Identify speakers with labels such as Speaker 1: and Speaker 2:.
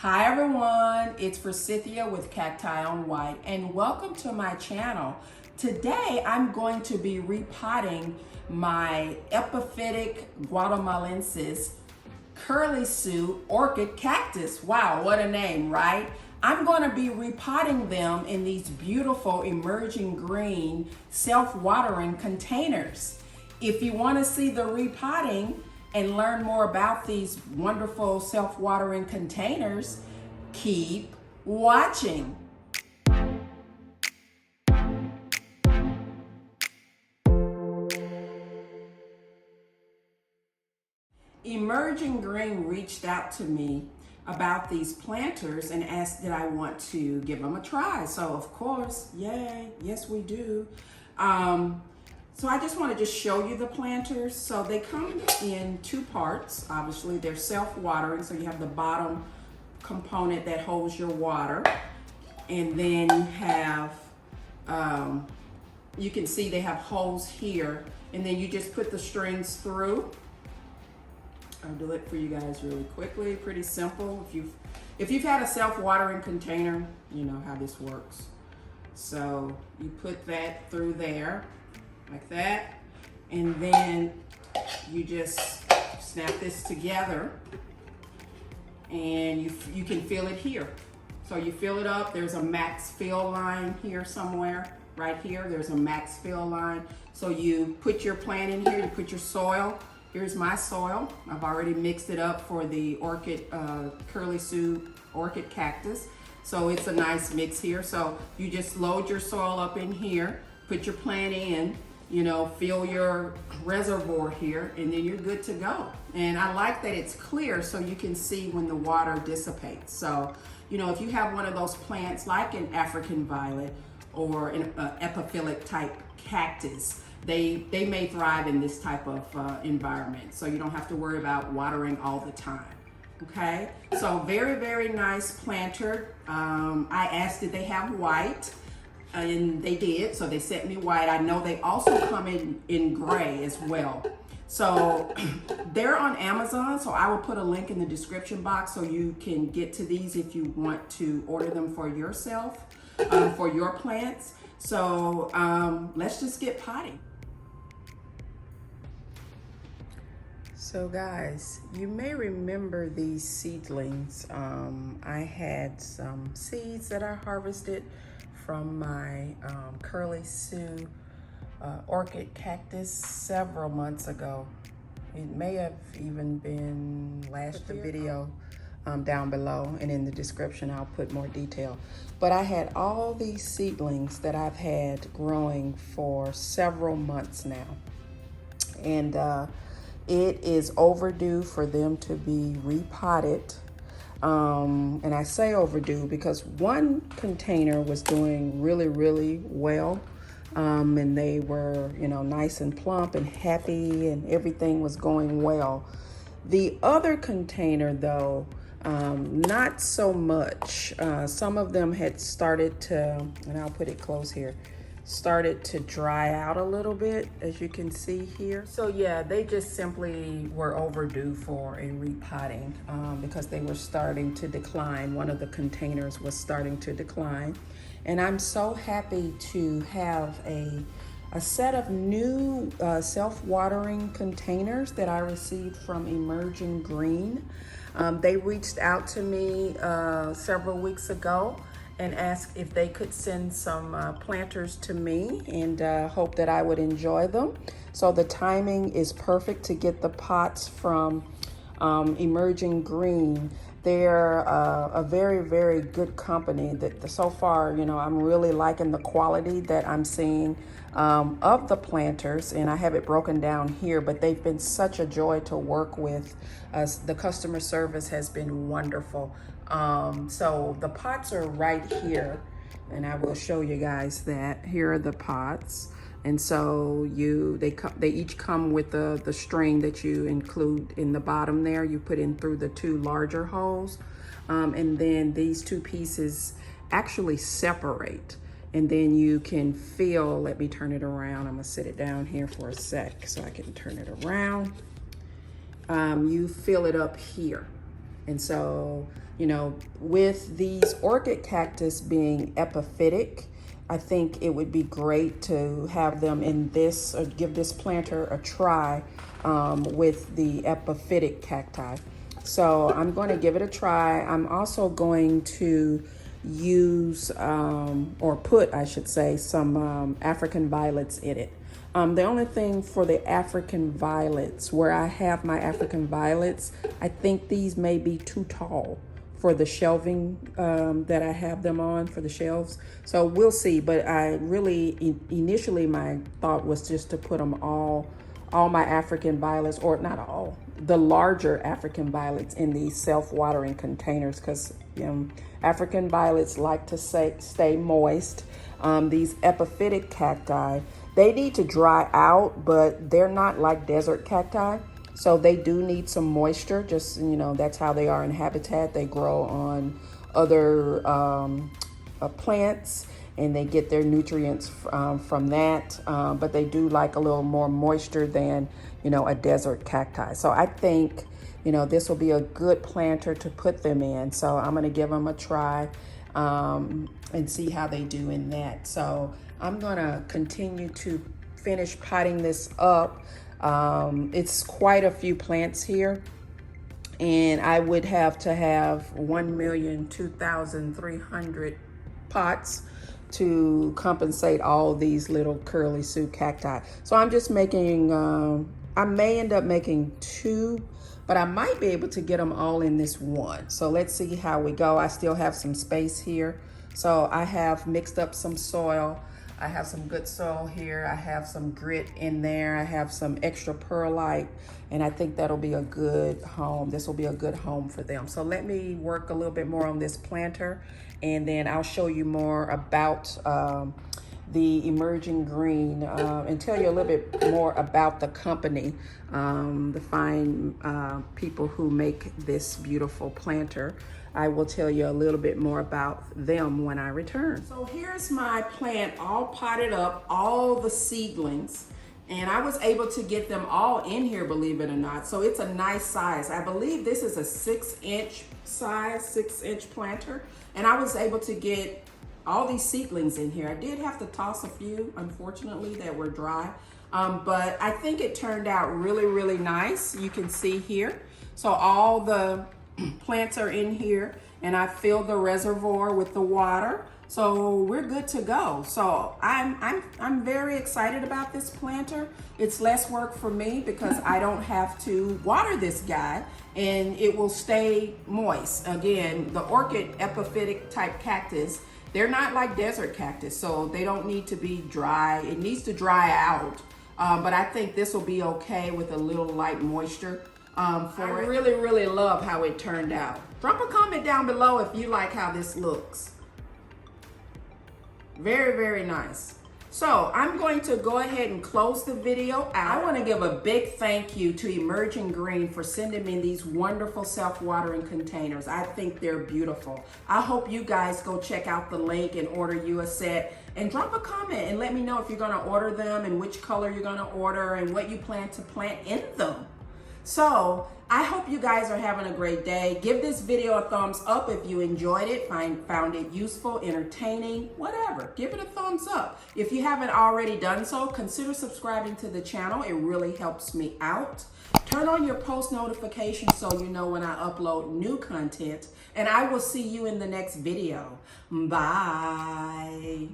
Speaker 1: Hi everyone, it's Forsythia with CactiOnWhite and welcome to my channel. Today I'm going to be repotting my Epiphyllum guatemalense curly Sue Orchid Cactus. Wow, what a name, right? I'm going to be repotting them in these beautiful emerging green self-watering containers. If you want to see the repotting and learn more about these wonderful self-watering containers, keep watching. Emerging Green reached out to me about these planters and asked did I want to give them a try. So of course, yay, yes we do. So I just want to just show you the planters. So they come in two parts. Obviously they're self-watering, so you have the bottom component that holds your water, and then you have you can see they have holes here, and then you just put the strings through. I'll do it for you guys really quickly. Pretty simple. If you've had a self-watering container, you know how this works. So you put that through there like that, and then you just snap this together, and you can fill it here. So you fill it up. There's a max fill line here somewhere. Right here, there's a max fill line. So you put your plant in here, you put your soil. Here's my soil. I've already mixed it up for the Orchid Curly Sue Orchid Cactus. So it's a nice mix here. So you just load your soil up in here, put your plant in, you know, fill your reservoir here, and then you're good to go. And I like that it's clear so you can see when the water dissipates. So, you know, if you have one of those plants like an African violet or an epiphyllum type cactus, they may thrive in this type of environment. So you don't have to worry about watering all the time. Okay, so very, very nice planter. I asked did they have white, and they did, so they sent me white. I know they also come in gray as well. So they're on Amazon, so I will put a link in the description box so you can get to these if you want to order them for yourself, for your plants. So let's just get potting. So guys, you may remember these seedlings. I had some seeds that I harvested from my Curly Sue Orchid Cactus several months ago. It may have even been last year. The video down below, and in the description I'll put more detail. But I had all these seedlings that I've had growing for several months now. And it is overdue for them to be repotted. And I say overdue because one container was doing really, really well. And they were, you know, nice and plump and happy, and everything was going well. The other container though, not so much. Some of them had started to, and I'll put it close here, started to dry out a little bit, as you can see here. So yeah, they just simply were overdue for a repotting because they were starting to decline. One of the containers was starting to decline. And I'm so happy to have a set of new self-watering containers that I received from Emerging Green. They reached out to me several weeks ago and asked if they could send some planters to me, and hope that I would enjoy them. So the timing is perfect to get the pots from Emerging Green. They're a very, very good company that so far, you know, I'm really liking the quality that I'm seeing of the planters, and I have it broken down here, but they've been such a joy to work with. The customer service has been wonderful. So the pots are right here, and I will show you guys that. Here are the pots. And so they each come with the string that you include in the bottom there. You put in through the two larger holes. And then these two pieces actually separate. And then you can fill, let me turn it around. I'm gonna sit it down here for a sec so I can turn it around. You fill it up here. And so, you know, with these orchid cactus being epiphytic, I think it would be great to have them in this, or give this planter a try with the epiphytic cacti. So I'm going to give it a try. I'm also going to use, or put, I should say, some African violets in it. The only thing for the African violets, where I have my African violets, I think these may be too tall for the shelving that I have them on, for the shelves. So we'll see, but I really, initially my thought was just to put them all my African violets, or not all, the larger African violets in these self-watering containers, because African violets like to stay moist. These epiphytic cacti, they need to dry out, but they're not like desert cacti. So they do need some moisture, just, you know, that's how they are in habitat. They grow on other plants, and they get their nutrients from that. But they do like a little more moisture than, you know, a desert cacti. So I think, you know, this will be a good planter to put them in. So I'm gonna give them a try and see how they do in that. So I'm gonna continue to finish potting this up. It's quite a few plants here, and I would have to have 1,002,300 pots to compensate all these little curly Sue cacti. So I'm just making, I may end up making 2, but I might be able to get them all in this one. So let's see how we go. I still have some space here. So I have mixed up some soil. I have some good soil here. I have some grit in there. I have some extra perlite, and I think that'll be a good home. This will be a good home for them. So let me work a little bit more on this planter, and then I'll show you more about the emerging green and tell you a little bit more about the company, the fine people who make this beautiful planter. I will tell you a little bit more about them when I return. So here's my plant all potted up, all the seedlings, and I was able to get them all in here, believe it or not. So it's a nice size. I believe this is a 6-inch size, 6-inch planter, and I was able to get all these seedlings in here. I did have to toss a few, unfortunately, that were dry, but I think it turned out really, really nice. You can see here. So all the plants are in here, and I filled the reservoir with the water, so we're good to go. So I'm very excited about this planter. It's less work for me because I don't have to water this guy, and it will stay moist. Again, the orchid epiphytic type cactus, they're not like desert cactus, so they don't need to be dry. It needs to dry out, but I think this will be okay with a little light moisture. I really, really love how it turned out. Drop a comment down below if you like how this looks. Very, very nice. So I'm going to go ahead and close the video out. I want to give a big thank you to Emerging Green for sending me these wonderful self-watering containers. I think they're beautiful. I hope you guys go check out the link and order you a set, and drop a comment and let me know if you're going to order them and which color you're going to order and what you plan to plant in them. So I hope you guys are having a great day. Give this video a thumbs up if you enjoyed it, found it useful, entertaining, whatever. Give it a thumbs up. If you haven't already done so, consider subscribing to the channel. It really helps me out. Turn on your post notifications so you know when I upload new content. And I will see you in the next video. Bye.